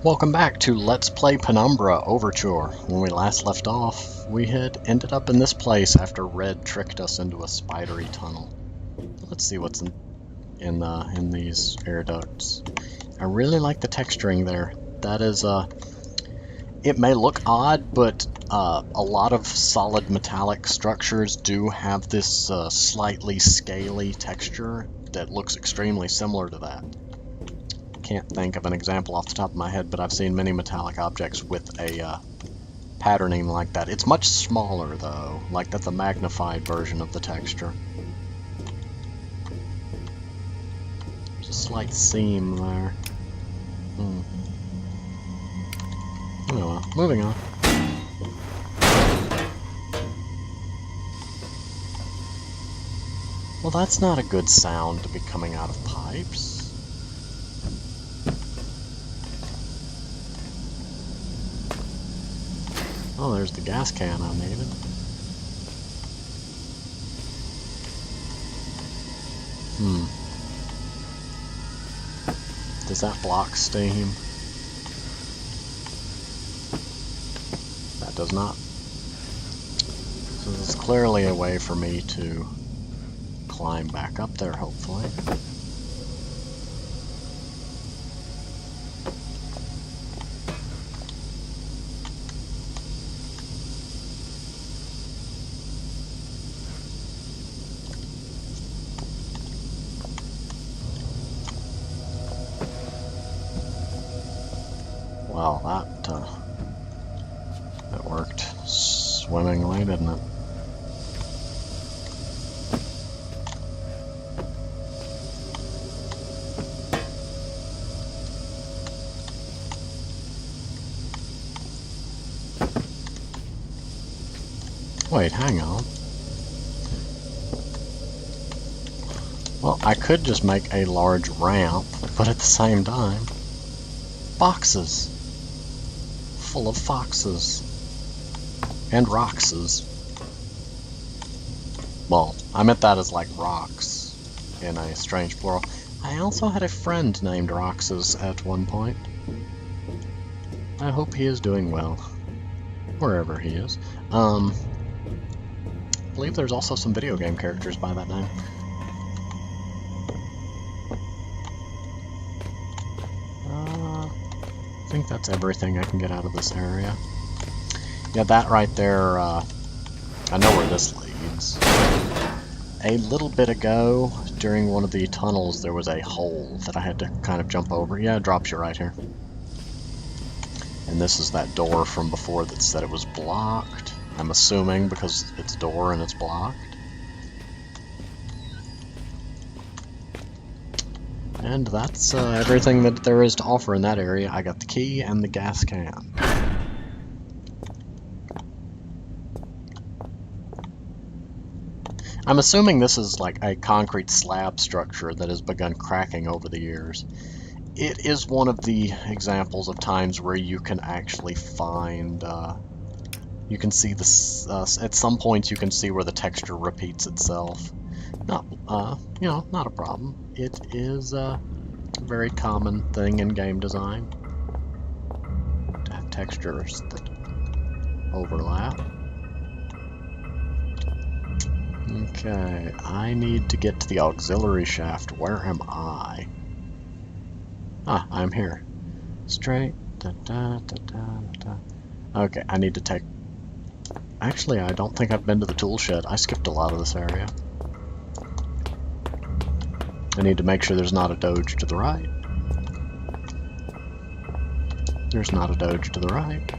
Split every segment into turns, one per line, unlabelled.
Welcome back to Let's Play Penumbra Overture. When we last left off, we had ended up in this place after Red tricked us into a spidery tunnel. Let's see what's in these air ducts. I really like the texturing there. That is, it may look odd, but a lot of solid metallic structures do have this slightly scaly texture that looks extremely similar to that. Can't think of an example off the top of my head, but I've seen many metallic objects with a patterning like that. It's much smaller though, like that's a magnified version of the texture. There's a slight seam there. Oh well, moving on. Well, that's not a good sound to be coming out of pipes. Oh, there's the gas can I needed. Does that block steam? That does not. So there's clearly a way for me to climb back up there, hopefully. Well, that worked swimmingly, didn't it? Wait, hang on. Well, I could just make a large ramp, but at the same time, boxes full of foxes and roxes. Well, I meant that as like rocks in a strange plural. I also had a friend named Roxas at one point. I hope he is doing well, wherever he is. I believe there's also some video game characters by that name. I think that's everything I can get out of this area. Yeah, that right there, I know where this leads. A little bit ago, during one of the tunnels, there was a hole that I had to kind of jump over. Yeah, it drops you right here. And this is that door from before that said it was blocked. I'm assuming because it's a door and it's blocked. And that's everything that there is to offer in that area. I got the key and the gas can. I'm assuming this is like a concrete slab structure that has begun cracking over the years. It is one of the examples of times where you can actually find, you can see this, at some points you can see where the texture repeats itself. Not, you know, not a problem. It is a very common thing in game design to have textures that overlap. Okay, I need to get to the auxiliary shaft. Where am I? Ah, I'm here. Straight. Okay, I need to take... Actually, I don't think I've been to the tool shed. I skipped a lot of this area. I need to make sure there's not a doge to the right. There's not a doge to the right.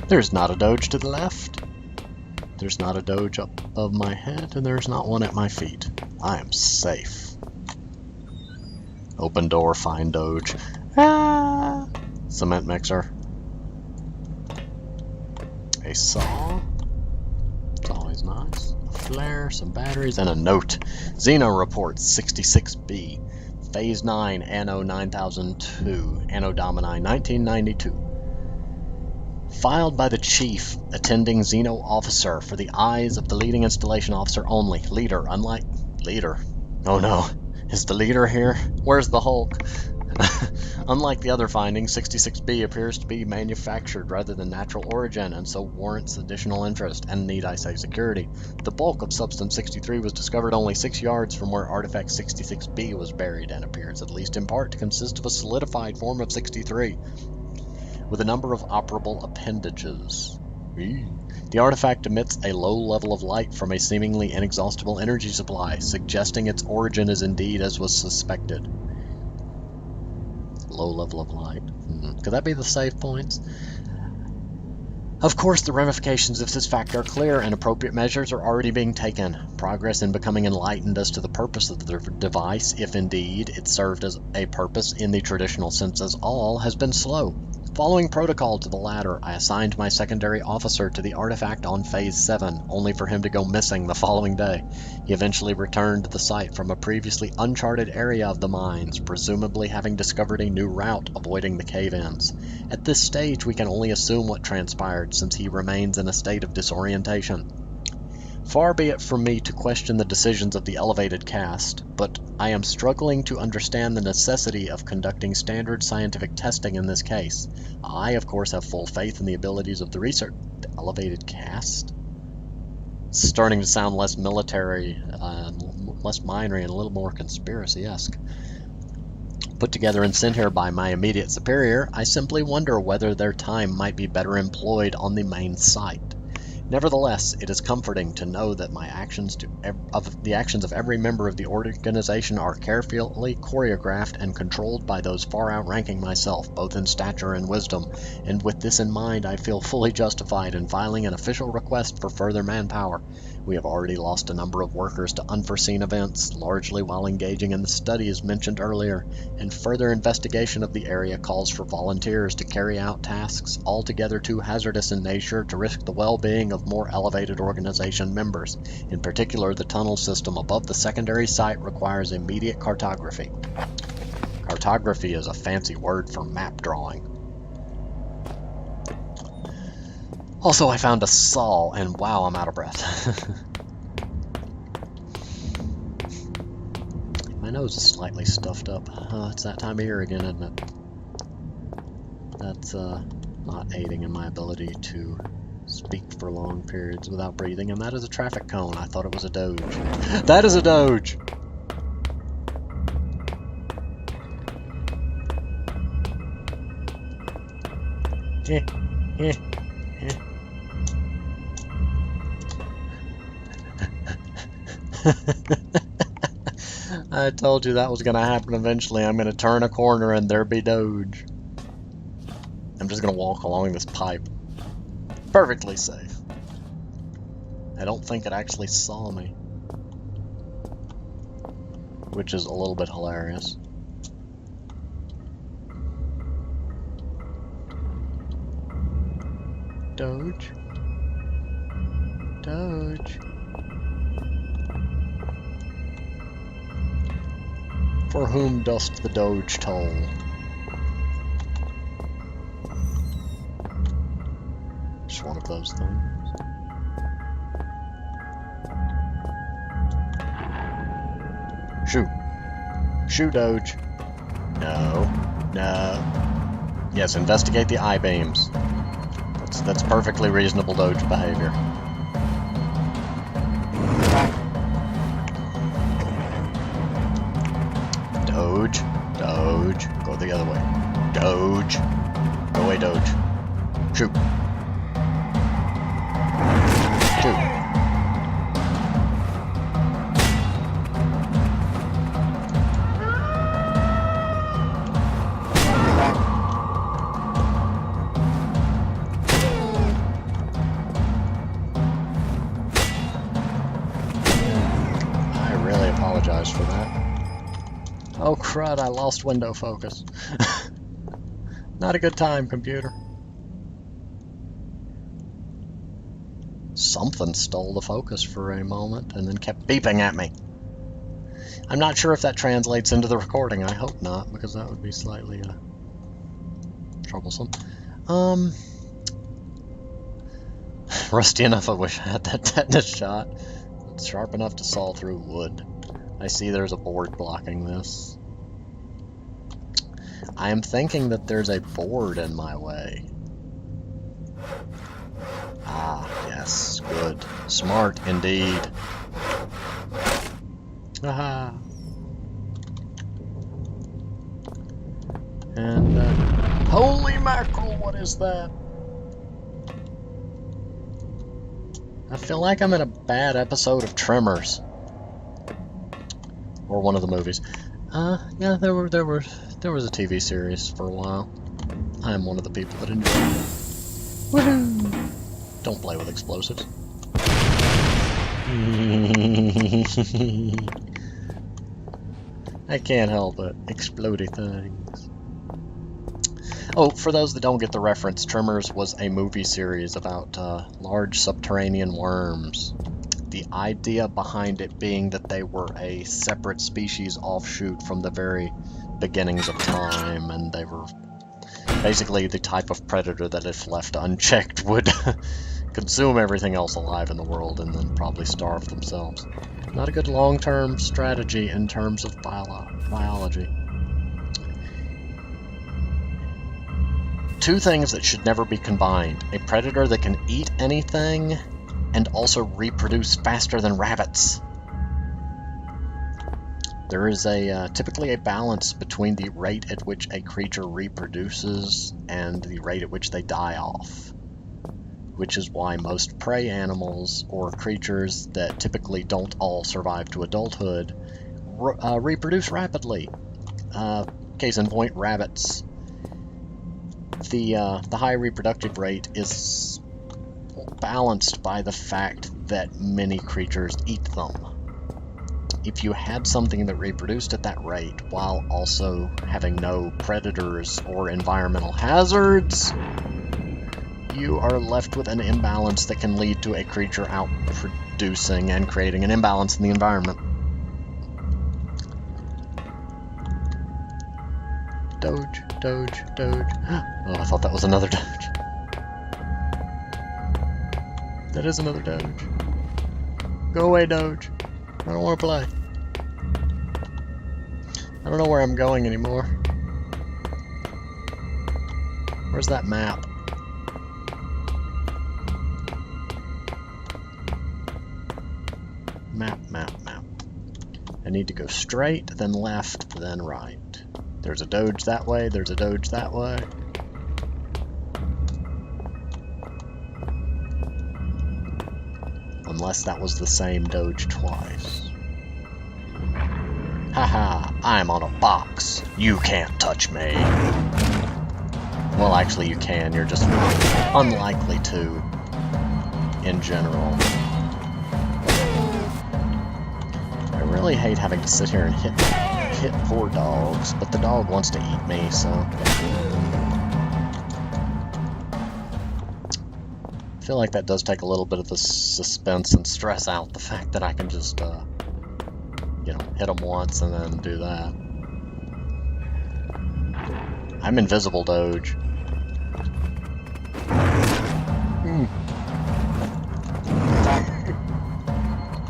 There's not a doge to the left. There's not a doge up above my head, and there's not one at my feet. I am safe. Open door, find doge. Ah! Cement mixer. A saw. It's always nice. A flare, some batteries, and a note. Xeno report 66B. Phase 9, Anno 9002. Anno Domini 1992. Filed by the Chief, attending Xeno Officer, for the eyes of the leading installation officer only. Leader, unlike... Leader. Oh no. Is the leader here? Where's the Hulk? Unlike the other findings, 66B appears to be manufactured rather than natural origin, and so warrants additional interest, and need I say security. The bulk of Substance 63 was discovered only 6 yards from where Artifact 66B was buried, and appears, at least in part, to consist of a solidified form of 63, with a number of operable appendages. The artifact emits a low level of light from a seemingly inexhaustible energy supply, suggesting its origin is indeed as was suspected. Low level of light. Could that be the save points? Of course, the ramifications of this fact are clear, and appropriate measures are already being taken. Progress in becoming enlightened as to the purpose of the device, if indeed it served as a purpose in the traditional sense as all, has been slow. Following protocol to the latter, I assigned my secondary officer to the artifact on Phase 7, only for him to go missing the following day. He eventually returned to the site from a previously uncharted area of the mines, presumably having discovered a new route avoiding the cave-ins. At this stage, we can only assume what transpired, since he remains in a state of disorientation. Far be it from me to question the decisions of the elevated caste, but I am struggling to understand the necessity of conducting standard scientific testing in this case. I, of course, have full faith in the abilities of the research. The elevated caste? It's starting to sound less military, less minery, and a little more conspiracy-esque. Put together and sent here by my immediate superior, I simply wonder whether their time might be better employed on the main site. Nevertheless, it is comforting to know that the actions of every member of the organization are carefully choreographed and controlled by those far outranking myself, both in stature and wisdom, and with this in mind, I feel fully justified in filing an official request for further manpower. We have already lost a number of workers to unforeseen events, largely while engaging in the studies mentioned earlier, and further investigation of the area calls for volunteers to carry out tasks altogether too hazardous in nature to risk the well-being of more elevated organization members. In particular, the tunnel system above the secondary site requires immediate cartography. Cartography is a fancy word for map drawing. Also, I found a saw, and wow, I'm out of breath. My nose is slightly stuffed up. It's that time of year again, isn't it? That's not aiding in my ability to speak for long periods without breathing, and that is a traffic cone. I thought it was a doge. That is a doge! I told you that was going to happen eventually. I'm going to turn a corner and there be Doge. I'm just going to walk along this pipe. Perfectly safe. I don't think it actually saw me. Which is a little bit hilarious. Doge? Doge? For whom dost the Doge toll? Just one of those things. Shoo. Shoo, Doge. No. No. Yes, investigate the I-beams. That's perfectly reasonable Doge behavior. Doge. Doge. Go the other way. Doge. Go away, Doge. Shoot. Shoot. I really apologize for that. Oh crud, I lost window focus. Not a good time, computer. Something stole the focus for a moment and then kept beeping at me. I'm not sure if that translates into the recording. I hope not, because that would be slightly troublesome. Rusty enough, I wish I had that tetanus shot. It's sharp enough to saw through wood. I see there's a board blocking this. I am thinking that there's a board in my way. Ah, yes, good. Smart indeed. Haha. And, holy mackerel, what is that? I feel like I'm in a bad episode of Tremors. Or one of the movies. Yeah, there was a TV series for a while. I am one of the people that enjoyed it. Woohoo! Don't play with explosives. I can't help it. Explodey things. Oh, for those that don't get the reference, Tremors was a movie series about large subterranean worms. The idea behind it being that they were a separate species offshoot from the very beginnings of time, and they were basically the type of predator that, if left unchecked, would consume everything else alive in the world and then probably starve themselves. Not a good long-term strategy in terms of biology. Two things that should never be combined. A predator that can eat anything and also reproduce faster than rabbits. There is typically a balance between the rate at which a creature reproduces and the rate at which they die off, which is why most prey animals or creatures that typically don't all survive to adulthood reproduce rapidly. Case in point, rabbits. The high reproductive rate is balanced by the fact that many creatures eat them. If you had something that reproduced at that rate while also having no predators or environmental hazards, you are left with an imbalance that can lead to a creature outproducing and creating an imbalance in the environment. Doge, Doge, Doge. Oh, I thought that was another Doge. That is another Doge. Go away, Doge. I don't want to play. I don't know where I'm going anymore. Where's that map? Map. I need to go straight, then left, then right. There's a Doge that way, there's a Doge that way. Unless that was the same Doge twice. Haha, I'm on a box. You can't touch me. Well, actually you can, you're just unlikely to, in general. I really hate having to sit here and hit poor dogs, but the dog wants to eat me, so... I feel like that does take a little bit of the suspense and stress out the fact that I can just, hit them once and then do that. I'm invisible, Doge.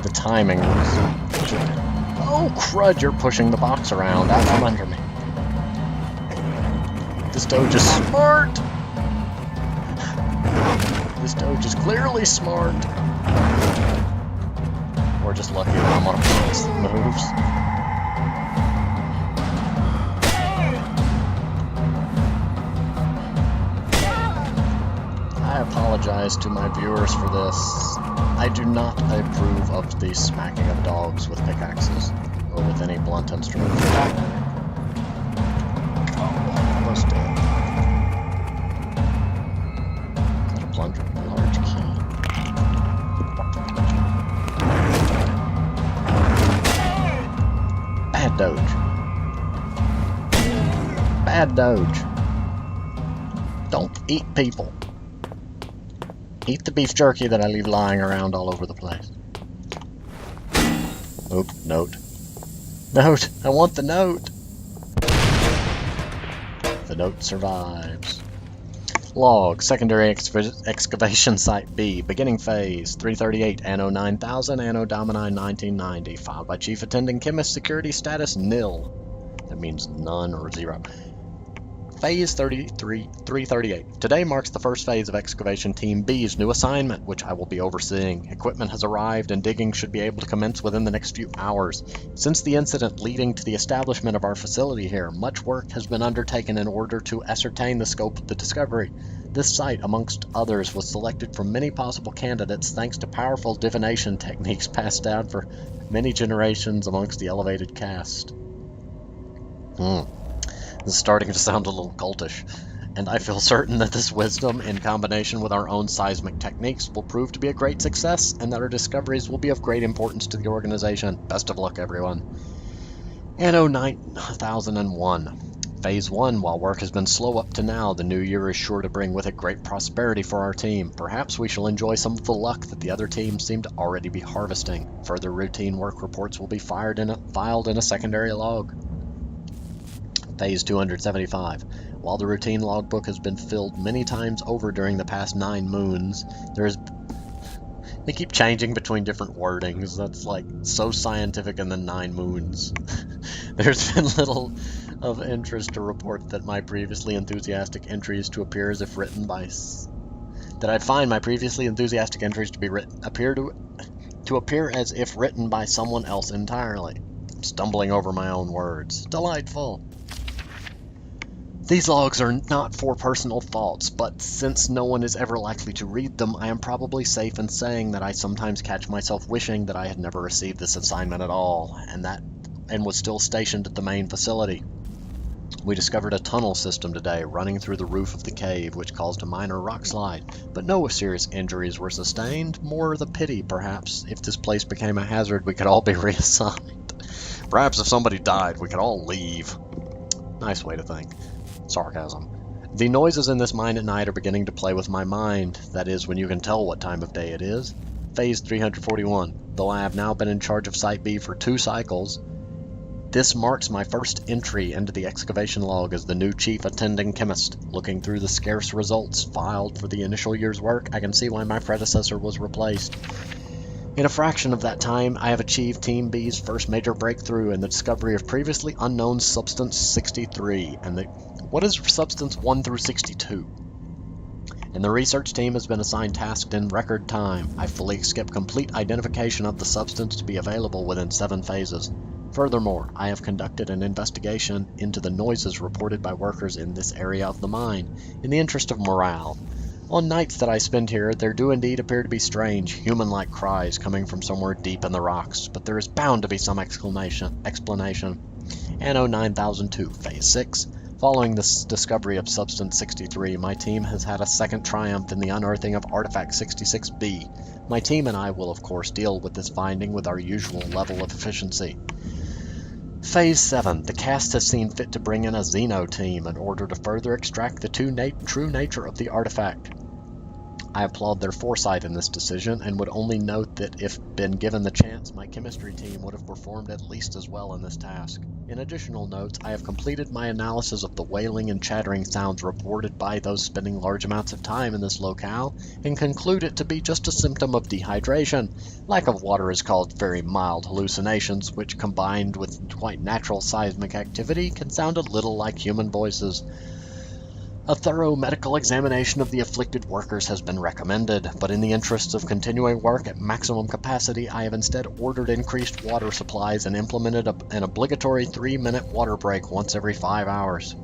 The timing was... Oh, crud, you're pushing the box around out from under me. This Doge is smart! This Doge is clearly smart. Or just lucky that I'm on a box that moves. I apologize to my viewers for this. I do not approve of the smacking of dogs with pickaxes, or with any blunt instrument for that matter. Oh, almost dead. Is that a plunger? A large key. Bad Doge. Bad Doge. Don't eat people. Eat the beef jerky that I leave lying around all over the place. Oop, note. Note! I want the note! The note survives. Log, secondary excavation site B, beginning phase, 338, Anno 9000, Anno Domini 1990, filed by Chief Attending Chemist, security status nil. That means none or zero. Phase 338. Today marks the first phase of Excavation Team B's new assignment, which I will be overseeing. Equipment has arrived and digging should be able to commence within the next few hours. Since the incident leading to the establishment of our facility here, much work has been undertaken in order to ascertain the scope of the discovery. This site, amongst others, was selected from many possible candidates thanks to powerful divination techniques passed down for many generations amongst the elevated caste. This is starting to sound a little cultish, and I feel certain that this wisdom, in combination with our own seismic techniques, will prove to be a great success, and that our discoveries will be of great importance to the organization. Best of luck, everyone. Anno 9001. Phase 1. While work has been slow up to now, the new year is sure to bring with it great prosperity for our team. Perhaps we shall enjoy some of the luck that the other teams seem to already be harvesting. Further routine work reports will be filed in a secondary log. Phase 275. While the routine logbook has been filled many times over during the past 9 moons, they keep changing between different wordings. That's like so scientific, and then 9 moons. There's been little of interest to report that my previously enthusiastic entries to appear as if written by that I find my previously enthusiastic entries to be appear as if written by someone else entirely. I'm stumbling over my own words. Delightful. These logs are not for personal thoughts, but since no one is ever likely to read them, I am probably safe in saying that I sometimes catch myself wishing that I had never received this assignment at all, and was still stationed at the main facility. We discovered a tunnel system today running through the roof of the cave, which caused a minor rock slide, but no serious injuries were sustained. More the pity, perhaps, if this place became a hazard, we could all be reassigned. Perhaps if somebody died, we could all leave. Nice way to think. Sarcasm. The noises in this mine at night are beginning to play with my mind. That is, when you can tell what time of day it is. Phase 341. Though I have now been in charge of Site B for 2 cycles, this marks my first entry into the excavation log as the new chief attending chemist. Looking through the scarce results filed for the initial year's work, I can see why my predecessor was replaced. In a fraction of that time, I have achieved Team B's first major breakthrough in the discovery of previously unknown Substance 63, what is Substance 1 through 62? And the research team has been assigned tasks in record time. I fully expect complete identification of the substance to be available within 7 phases. Furthermore, I have conducted an investigation into the noises reported by workers in this area of the mine, in the interest of morale. On nights that I spend here, there do indeed appear to be strange, human-like cries coming from somewhere deep in the rocks, but there is bound to be some explanation. Anno 9002, Phase 6. Following this discovery of Substance 63, my team has had a second triumph in the unearthing of Artifact 66B. My team and I will of course deal with this finding with our usual level of efficiency. Phase 7. The cast has seen fit to bring in a Xeno team in order to further extract the true nature of the artifact. I applaud their foresight in this decision, and would only note that if been given the chance, my chemistry team would have performed at least as well in this task. In additional notes, I have completed my analysis of the wailing and chattering sounds reported by those spending large amounts of time in this locale, and conclude it to be just a symptom of dehydration. Lack of water is called very mild hallucinations, which combined with quite natural seismic activity can sound a little like human voices. A thorough medical examination of the afflicted workers has been recommended, but in the interests of continuing work at maximum capacity, I have instead ordered increased water supplies and implemented an obligatory 3-minute water break once every 5 hours.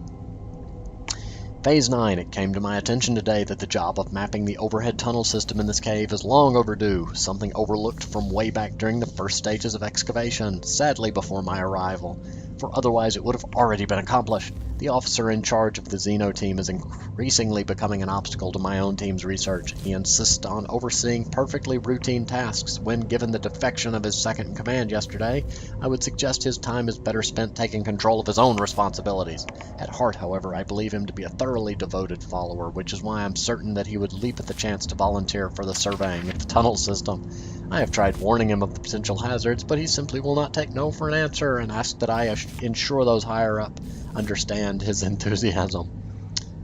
Phase 9. It came to my attention today that the job of mapping the overhead tunnel system in this cave is long overdue, something overlooked from way back during the first stages of excavation, sadly before my arrival, for otherwise it would have already been accomplished. The officer in charge of the Xeno team is increasingly becoming an obstacle to my own team's research. He insists on overseeing perfectly routine tasks. When given the defection of his second in command yesterday, I would suggest his time is better spent taking control of his own responsibilities. At heart, however, I believe him to be a thoroughly devoted follower, which is why I'm certain that he would leap at the chance to volunteer for the surveying of the tunnel system. I have tried warning him of the potential hazards, but he simply will not take no for an answer and asks that I ensure those higher up understand his enthusiasm.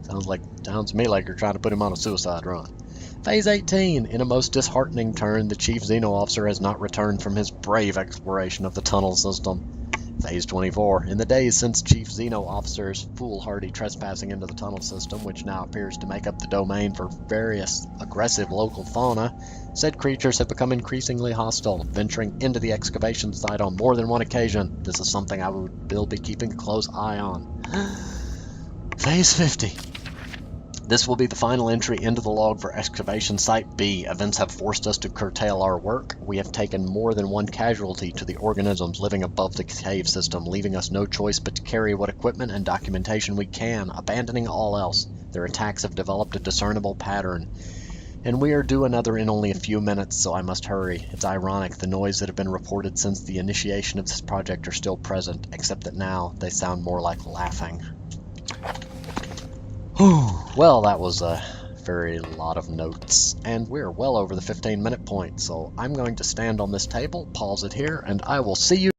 Sounds to me like you're trying to put him on a suicide run. Phase 18. In a most disheartening turn, the Chief Xeno Officer has not returned from his brave exploration of the tunnel system. Phase 24. In the days since Chief Xeno Officer's foolhardy trespassing into the tunnel system, which now appears to make up the domain for various aggressive local fauna, said creatures have become increasingly hostile, venturing into the excavation site on more than one occasion. This is something I will be keeping a close eye on. Phase 50. This will be the final entry into the log for Excavation Site B. Events have forced us to curtail our work. We have taken more than one casualty to the organisms living above the cave system, leaving us no choice but to carry what equipment and documentation we can, abandoning all else. Their attacks have developed a discernible pattern, and we are due another in only a few minutes, so I must hurry. It's ironic, the noise that have been reported since the initiation of this project are still present, except that now they sound more like laughing. Well, that was a very lot of notes, and we're well over the 15-minute point, so I'm going to stand on this table, pause it here, and I will see you